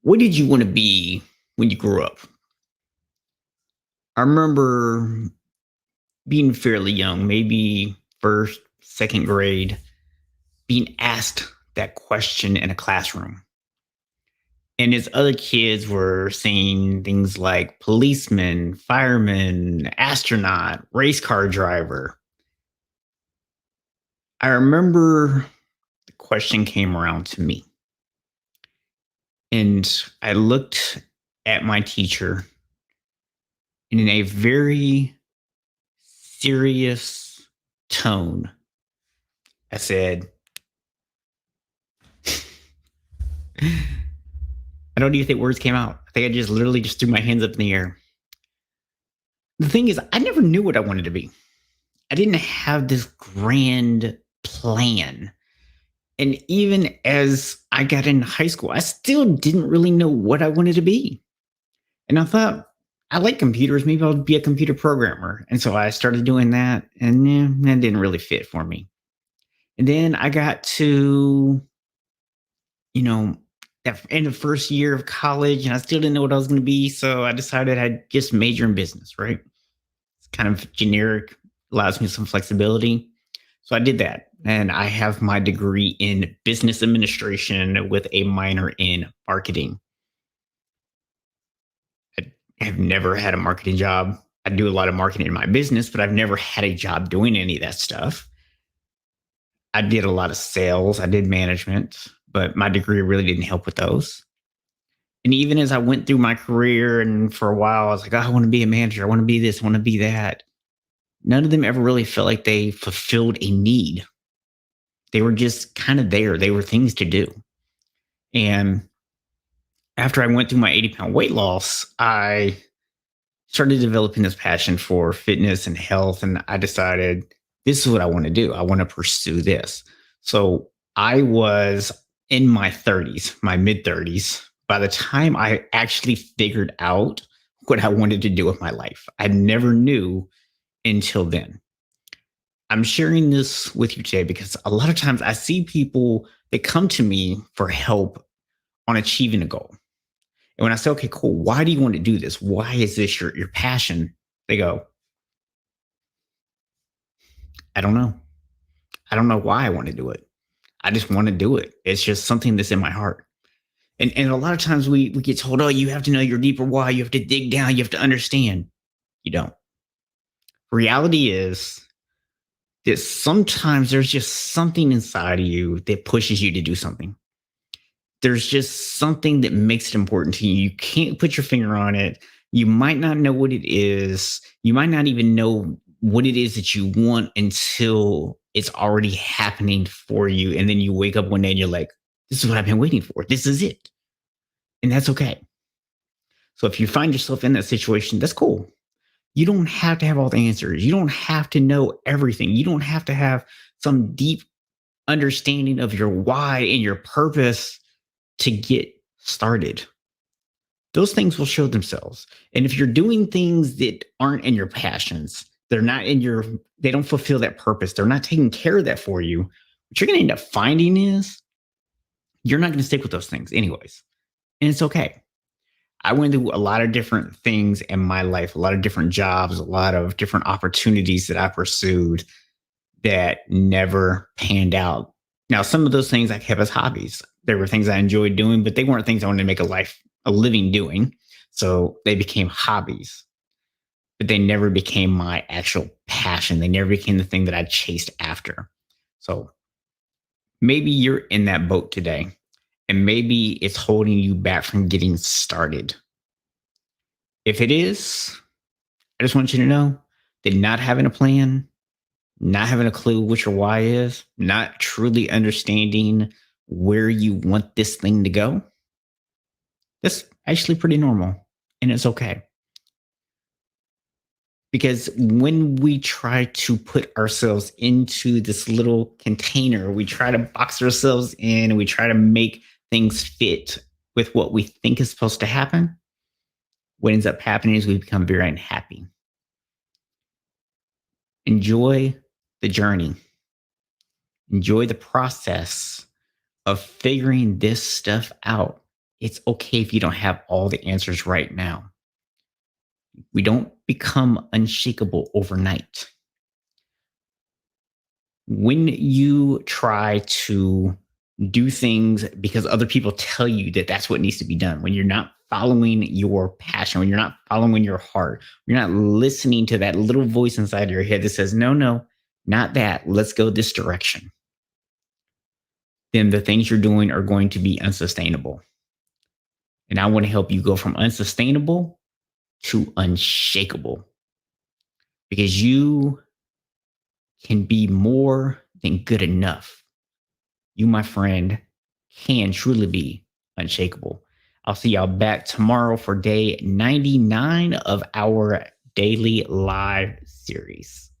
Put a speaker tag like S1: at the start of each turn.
S1: What did you want to be when you grew up? I remember being fairly young, maybe first, second grade, being asked that question in a classroom. And as other kids were saying things like policeman, fireman, astronaut, race car driver, I remember the question came around to me. And I looked at my teacher and in a very serious tone. I said, I don't even think words came out. I think I just literally just threw my hands up in the air. The thing is, I never knew what I wanted to be. I didn't have this grand plan. And even as I got into high school, I still didn't really know what I wanted to be. And I thought, I like computers. Maybe I'll be a computer programmer. And so I started doing that, and that didn't really fit for me. And then I got to you know, in the first year of college, and I still didn't know what I was going to be. So I decided I'd just major in business, right? It's kind of generic, allows me some flexibility. So I did that. And I have my degree in business administration with a minor in marketing. I have never had a marketing job. I do a lot of marketing in my business, but I've never had a job doing any of that stuff. I did a lot of sales, I did management, but my degree really didn't help with those. And even as I went through my career and for a while, I was like, "Oh, I want to be a manager. I want to be this. I want to be that." None of them ever really felt like they fulfilled a need. They were just kind of there. They were things to do. And after I went through my 80-pound weight loss, I started developing this passion for fitness and health. And I decided this is what I want to do. I want to pursue this. So I was in my 30s, my mid 30s, by the time I actually figured out what I wanted to do with my life. I never knew until then. I'm sharing this with you today because a lot of times I see people that come to me for help on achieving a goal. And when I say, okay, cool, why do you want to do this? Why is this your passion? They go, I don't know. I don't know why I want to do it. I just want to do it. It's just something that's in my heart. And a lot of times we get told, oh, you have to know your deeper why. You have to dig down. You have to understand. You don't. Reality is that sometimes there's just something inside of you that pushes you to do something. There's just something that makes it important to you. You can't put your finger on it. You might not know what it is. You might not even know what it is that you want until it's already happening for you. And then you wake up one day and you're like, this is what I've been waiting for. This is it. And that's okay. So if you find yourself in that situation, that's cool. You don't have to have all the answers. You don't have to know everything. You don't have to have some deep understanding of your why and your purpose to get started. Those things will show themselves. And if you're doing things that aren't in your passions, they're not in your, they don't fulfill that purpose, they're not taking care of that for you, what you're going to end up finding is you're not going to stick with those things anyways. And it's okay. I went through a lot of different things in my life, a lot of different jobs, a lot of different opportunities that I pursued that never panned out. Now, some of those things I kept as hobbies. There were things I enjoyed doing, but they weren't things I wanted to make a living doing. So they became hobbies, but they never became my actual passion. They never became the thing that I chased after. So maybe you're in that boat today, and maybe it's holding you back from getting started. If it is, I just want you to know that not having a plan, not having a clue what your why is, not truly understanding where you want this thing to go, that's actually pretty normal. And it's okay. Because when we try to put ourselves into this little container, we try to box ourselves in and we try to make things fit with what we think is supposed to happen. What ends up happening is we become very unhappy. Enjoy the journey, enjoy the process of figuring this stuff out. It's okay if you don't have all the answers right now. We don't become unshakable overnight. When you try to do things because other people tell you that that's what needs to be done, when you're not following your passion, when you're not following your heart, you're not listening to that little voice inside your head that says, no, no, not that. Let's go this direction. Then the things you're doing are going to be unsustainable. And I want to help you go from unsustainable to unshakable because you can be more than good enough. You, my friend, can truly be unshakable. I'll see y'all back tomorrow for day 99 of our daily live series.